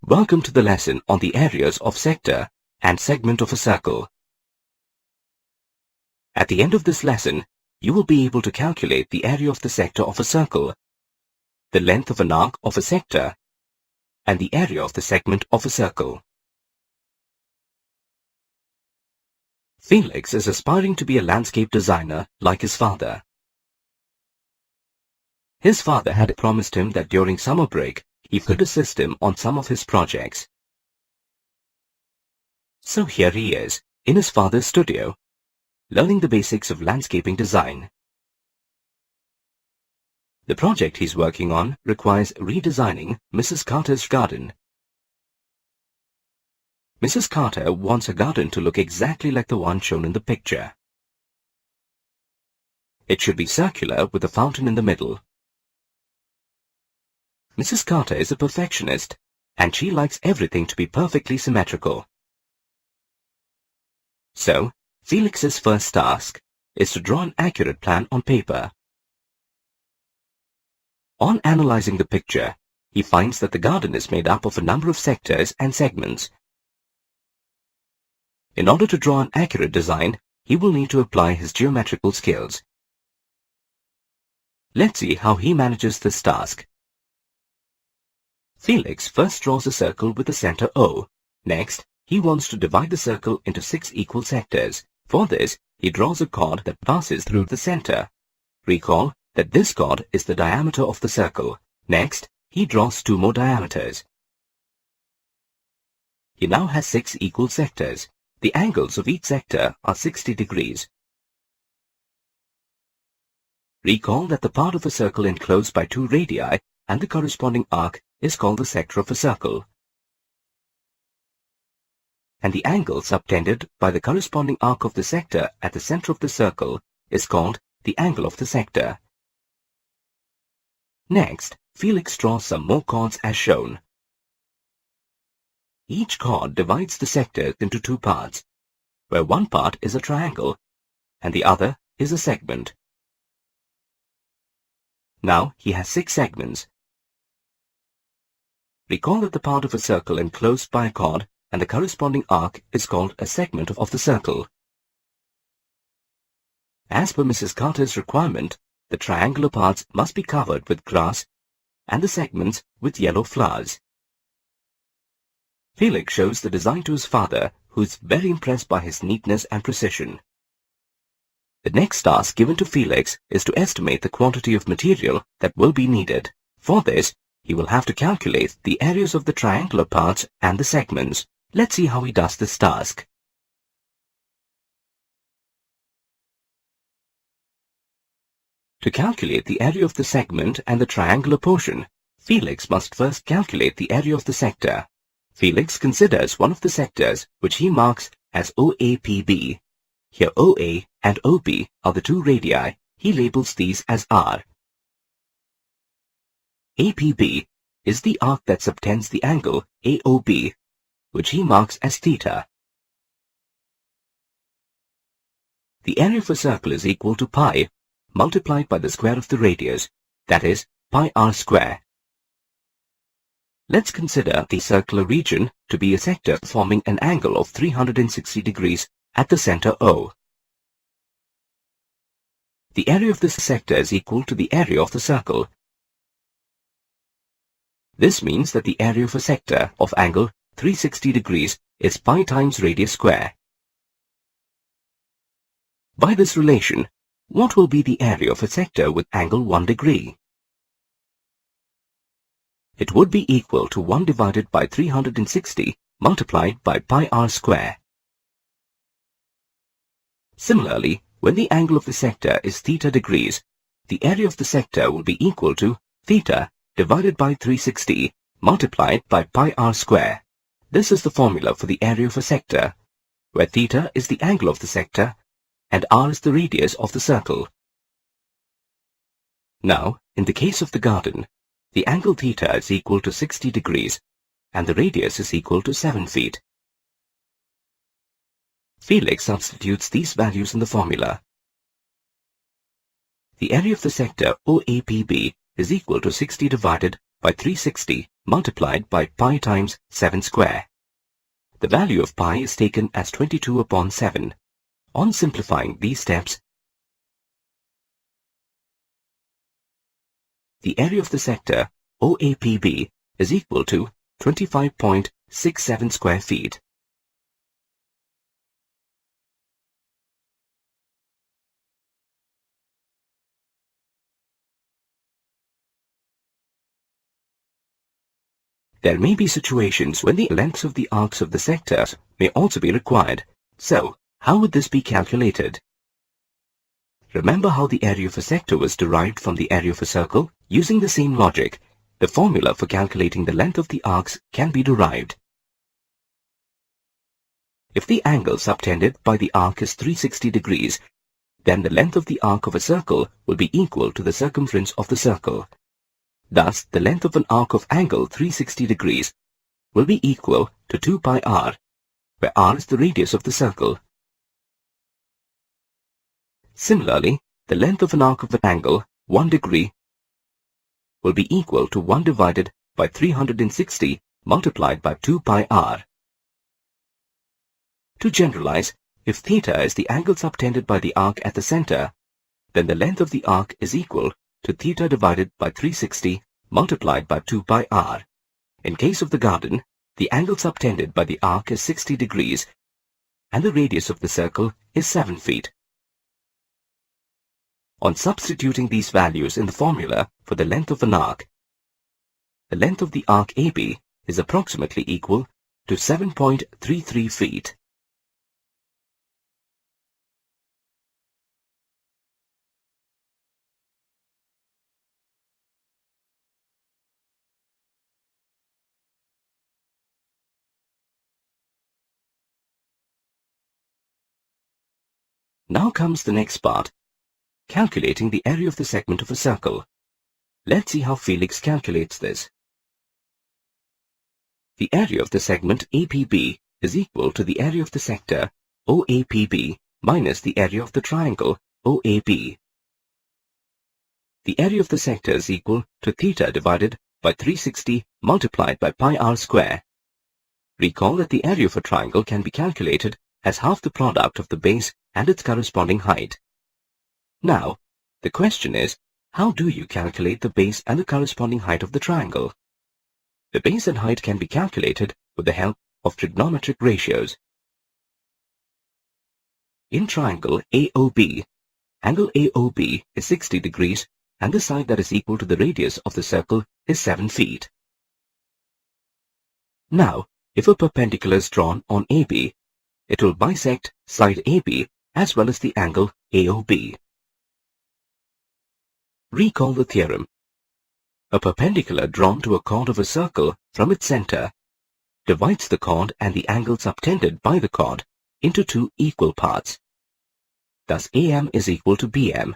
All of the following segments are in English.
Welcome to the lesson on the areas of sector and segment of a circle. At the end of this lesson, you will be able to calculate the area of the sector of a circle, the length of an arc of a sector, and the area of the segment of a circle. Felix is aspiring to be a landscape designer like his father. His father had promised him that during summer break, he could assist him on some of his projects. So here he is, in his father's studio, learning the basics of landscaping design. The project he's working on requires redesigning Mrs. Carter's garden. Mrs. Carter wants her garden to look exactly like the one shown in the picture. It should be circular with a fountain in the middle. Mrs. Carter is a perfectionist, and she likes everything to be perfectly symmetrical. So, Felix's first task is to draw an accurate plan on paper. On analyzing the picture, he finds that the garden is made up of a number of sectors and segments. In order to draw an accurate design, he will need to apply his geometrical skills. Let's see how he manages this task. Felix first draws a circle with the center O. Next, he wants to divide the circle into 6 equal sectors. For this, he draws a chord that passes through the center. Recall that this chord is the diameter of the circle. Next, he draws 2 more diameters. He now has 6 equal sectors. The angles of each sector are 60 degrees. Recall that the part of a circle enclosed by 2 radii and the corresponding arc is called the sector of a circle, and the angle subtended by the corresponding arc of the sector at the center of the circle is called the angle of the sector. Next, Felix draws some more chords as shown. Each chord divides the sector into 2 parts, where one part is a triangle and the other is a segment. Now he has 6 segments. Recall that the part of a circle enclosed by a chord and the corresponding arc is called a segment of the circle. As per Mrs. Carter's requirement, the triangular parts must be covered with grass and the segments with yellow flowers. Felix shows the design to his father, who is very impressed by his neatness and precision. The next task given to Felix is to estimate the quantity of material that will be needed. For this, he will have to calculate the areas of the triangular parts and the segments. Let's see how he does this task. To calculate the area of the segment and the triangular portion, Felix must first calculate the area of the sector. Felix considers one of the sectors which he marks as OAPB. Here OA and OB are the 2 radii. He labels these as R. APB is the arc that subtends the angle AOB, which he marks as theta. The area of a circle is equal to pi multiplied by the square of the radius, that is, pi r square. Let's consider the circular region to be a sector forming an angle of 360 degrees at the center O. The area of this sector is equal to the area of the circle. This means that the area of a sector of angle 360 degrees is pi times radius square. By this relation, what will be the area of a sector with angle 1 degree? It would be equal to 1 divided by 360 multiplied by pi r square. Similarly, when the angle of the sector is theta degrees, the area of the sector will be equal to theta divided by 360 multiplied by pi r square. This is the formula for the area of a sector, where theta is the angle of the sector and r is the radius of the circle. Now, in the case of the garden, the angle theta is equal to 60 degrees and the radius is equal to 7 feet. Felix substitutes these values in the formula. The area of the sector OAPB is equal to 60 divided by 360 multiplied by pi times 7 square. The value of pi is taken as 22 upon 7. On simplifying these steps, the area of the sector OAPB is equal to 25.67 square feet. There may be situations when the lengths of the arcs of the sectors may also be required. So, how would this be calculated? Remember how the area of a sector was derived from the area of a circle? Using the same logic, the formula for calculating the length of the arcs can be derived. If the angle subtended by the arc is 360 degrees, then the length of the arc of a circle will be equal to the circumference of the circle. Thus, the length of an arc of angle 360 degrees will be equal to 2 pi r, where r is the radius of the circle. Similarly, the length of an arc of an angle 1 degree will be equal to 1 divided by 360 multiplied by 2 pi r. To generalize, if theta is the angle subtended by the arc at the center, then the length of the arc is equal to theta divided by 360 multiplied by 2 pi r. In case of the garden, the angle subtended by the arc is 60 degrees and the radius of the circle is 7 feet. On substituting these values in the formula for the length of an arc, the length of the arc AB is approximately equal to 7.33 feet. Now comes the next part, calculating the area of the segment of a circle. Let's see how Felix calculates this. The area of the segment APB is equal to the area of the sector OAPB minus the area of the triangle OAB. The area of the sector is equal to theta divided by 360 multiplied by pi r square. Recall that the area of a triangle can be calculated as half the product of the base and its corresponding height. Now, the question is, how do you calculate the base and the corresponding height of the triangle? The base and height can be calculated with the help of trigonometric ratios. In triangle AOB, angle AOB is 60 degrees and the side that is equal to the radius of the circle is 7 feet. Now, if a perpendicular is drawn on AB, it will bisect side AB as well as the angle AOB. Recall the theorem. A perpendicular drawn to a chord of a circle from its center divides the chord and the angle subtended by the chord into two equal parts. Thus AM is equal to BM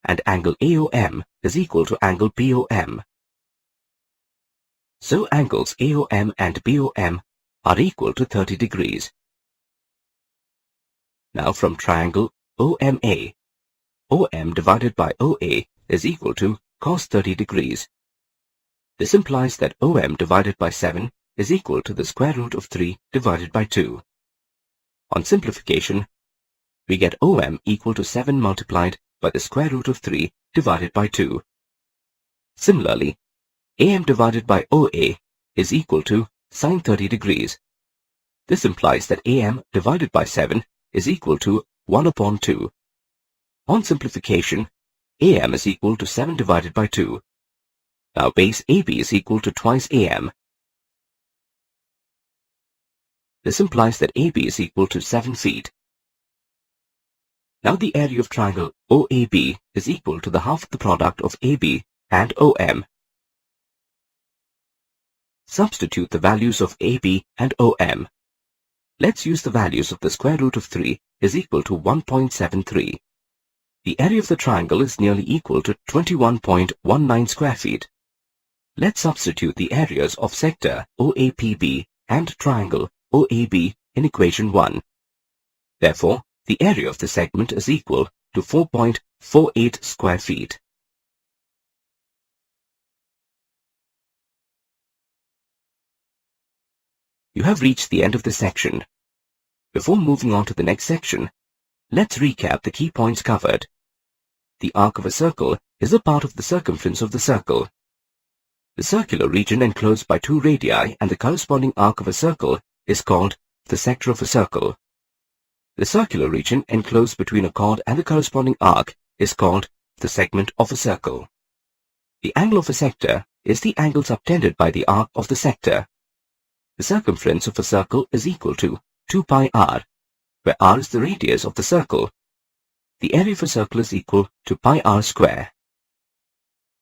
and angle AOM is equal to angle BOM. So angles AOM and BOM are equal to 30 degrees. Now from triangle OMA, OM divided by OA is equal to cos 30 degrees. This implies that OM divided by 7 is equal to the square root of 3 divided by 2. On simplification, we get OM equal to 7 multiplied by the square root of 3 divided by 2. Similarly, AM divided by OA is equal to sin 30 degrees. This implies that AM divided by 7 is equal to 1 upon 2. On simplification, AM is equal to 7 divided by 2. Now base AB is equal to twice AM. This implies that AB is equal to 7 feet. Now the area of triangle OAB is equal to the half of the product of AB and OM. Substitute the values of AB and OM. Let's use the values of the square root of 3 is equal to 1.73. The area of the triangle is nearly equal to 21.19 square feet. Let's substitute the areas of sector OAPB and triangle OAB in equation 1. Therefore, the area of the segment is equal to 4.48 square feet. You have reached the end of this section. Before moving on to the next section, let's recap the key points covered. The arc of a circle is a part of the circumference of the circle. The circular region enclosed by two radii and the corresponding arc of a circle is called the sector of a circle. The circular region enclosed between a chord and the corresponding arc is called the segment of a circle. The angle of a sector is the angle subtended by the arc of the sector. The circumference of a circle is equal to 2 pi r, where r is the radius of the circle. The area of a circle is equal to pi r square.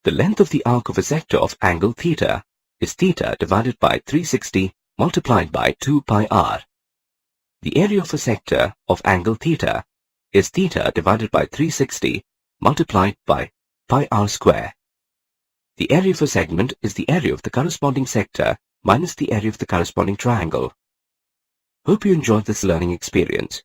The length of the arc of a sector of angle theta is theta divided by 360 multiplied by 2 pi r. The area of a sector of angle theta is theta divided by 360 multiplied by pi r square. The area of a segment is the area of the corresponding sector minus the area of the corresponding triangle. Hope you enjoyed this learning experience.